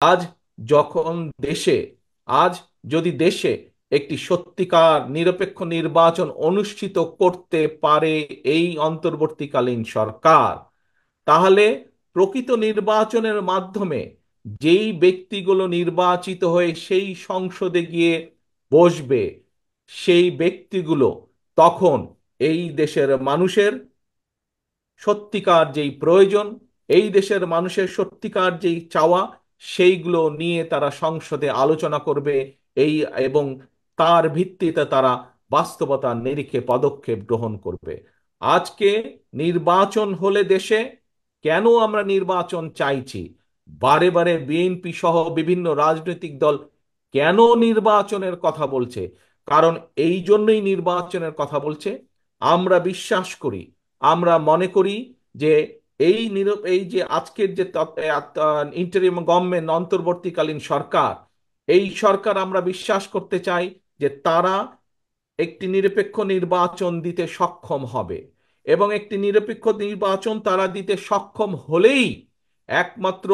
আজ যখন দেশে আজ যদি দেশে একটি সত্যিকার নিরপেক্ষ নির্বাচন অনুষ্ঠিত করতে পারে এই অন্তর্বর্তীকালীন সরকার, তাহলে প্রকৃত নির্বাচনের মাধ্যমে যেই ব্যক্তিগুলো নির্বাচিত হয়ে সেই সংসদে গিয়ে বসবে, সেই ব্যক্তিগুলো তখন এই দেশের মানুষের সত্যিকার যেই প্রয়োজন, এই দেশের মানুষের সত্যিকার যেই চাওয়া, সেইগুলো নিয়ে তারা সংসদে আলোচনা করবে। এই এবং তার ভিত্তিতে তারা বাস্তবতার নিরিখে পদক্ষেপ গ্রহণ করবে। আজকে নির্বাচন হলে দেশে কেন আমরা নির্বাচন চাইছি, বারে বারে বিএনপি সহ বিভিন্ন রাজনৈতিক দল কেন নির্বাচনের কথা বলছে? কারণ এই জন্যই নির্বাচনের কথা বলছে। আমরা বিশ্বাস করি, আমরা মনে করি যে এই যে আজকের যে ইন্টারিম গভর্নমেন্ট, অন্তর্বর্তীকালীন সরকার, এই সরকার আমরা বিশ্বাস করতে চাই যে তারা একটি নিরপেক্ষ নির্বাচন দিতে সক্ষম হবে। এবং একটি নিরপেক্ষ নির্বাচন তারা দিতে সক্ষম হলেই একমাত্র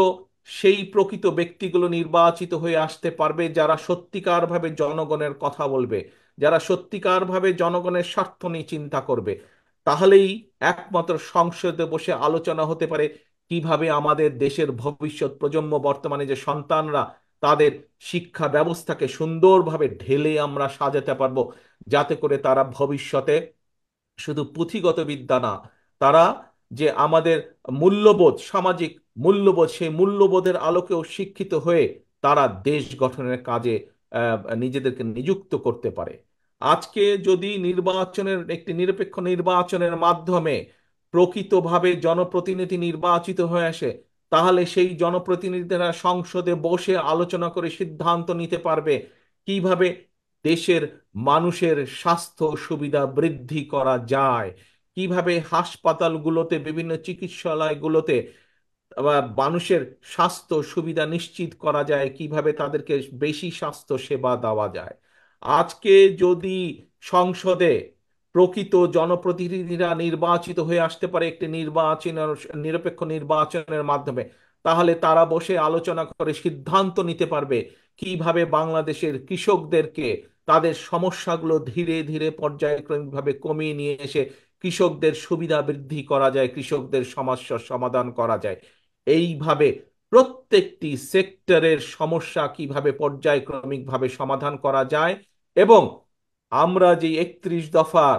সেই প্রকৃত ব্যক্তিগুলো নির্বাচিত হয়ে আসতে পারবে যারা সত্যিকারভাবে জনগণের কথা বলবে, যারা সত্যিকারভাবে জনগণের স্বার্থ নিয়ে চিন্তা করবে। তাহলেই একমাত্র সংসদে বসে আলোচনা হতে পারে কিভাবে আমাদের দেশের ভবিষ্যৎ প্রজন্ম, বর্তমানে যে সন্তানরা, তাদের শিক্ষা ব্যবস্থাকে সুন্দরভাবে ঢেলে আমরা সাজাতে পারবো, যাতে করে তারা ভবিষ্যতে শুধু পুঁথিগত বিদ্যা না, তারা যে আমাদের মূল্যবোধ, সামাজিক মূল্যবোধ, সেই মূল্যবোধের আলোকেও শিক্ষিত হয়ে তারা দেশ গঠনের কাজে নিজেদেরকে নিযুক্ত করতে পারে। আজকে যদি নির্বাচনের, একটি নিরপেক্ষ নির্বাচনের মাধ্যমে প্রকৃতভাবে জনপ্রতিনিধি নির্বাচিত হয়ে আসে, তাহলে সেই জনপ্রতিনিধিরা সংসদে বসে আলোচনা করে সিদ্ধান্ত নিতে পারবে কিভাবে দেশের মানুষের স্বাস্থ্য সুবিধা বৃদ্ধি করা যায়, কিভাবে হাসপাতালগুলোতে, বিভিন্ন চিকিৎসালয়গুলোতে মানুষের স্বাস্থ্য সুবিধা নিশ্চিত করা যায়, কিভাবে তাদেরকে বেশি স্বাস্থ্য সেবা দেওয়া যায়। আজকে যদি সংসদে প্রকৃত জনপ্রতিনিধিরা নির্বাচিত হয়ে আসতে পারে একটি নিরপেক্ষ নির্বাচনের মাধ্যমে, তাহলে তারা বসে আলোচনা করে সিদ্ধান্ত নিতে পারবে কিভাবে বাংলাদেশের কৃষকদেরকে তাদের সমস্যাগুলো ধীরে ধীরে পর্যায়ক্রমিকভাবে কমিয়ে নিয়ে এসে কৃষকদের সুবিধা বৃদ্ধি করা যায়, কৃষকদের সমস্যার সমাধান করা যায়। এইভাবে প্রত্যেকটি সেক্টরের সমস্যা কিভাবে পর্যায়ক্রমিকভাবে সমাধান করা যায়। এবং আমরা যে 31 দফা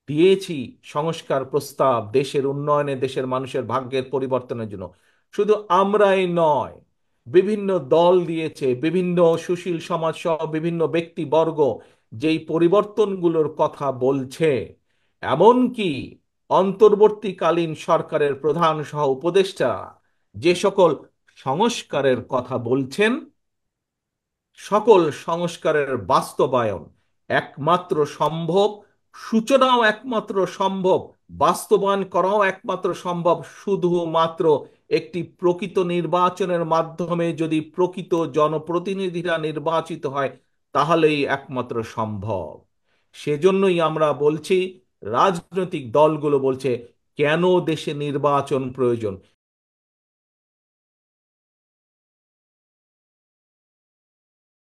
দিয়েছি সংস্কার প্রস্তাব দেশের উন্নয়নে, দেশের মানুষের ভাগ্যের পরিবর্তনের জন্য, শুধু আমরাই নয়, বিভিন্ন দল দিয়েছে, বিভিন্ন সুশীল সমাজ সহ বিভিন্ন ব্যক্তিবর্গ যেই পরিবর্তনগুলোর কথা বলছে, এমনকি অন্তর্বর্তীকালীন সরকারের প্রধান সহ উপদেষ্টা যে সকল সংস্কারের কথা বলছেন, সকল সংস্কারের বাস্তবায়ন একমাত্র সম্ভব, সূচনাও একমাত্র সম্ভব, বাস্তবায়ন করাও একমাত্র সম্ভব শুধুমাত্র একটি প্রকৃত নির্বাচনের মাধ্যমে। যদি প্রকৃত জনপ্রতিনিধিরা নির্বাচিত হয়, তাহলেই একমাত্র সম্ভব। সেজন্যই আমরা বলছি, রাজনৈতিক দলগুলো বলছে কেন দেশে নির্বাচন প্রয়োজন,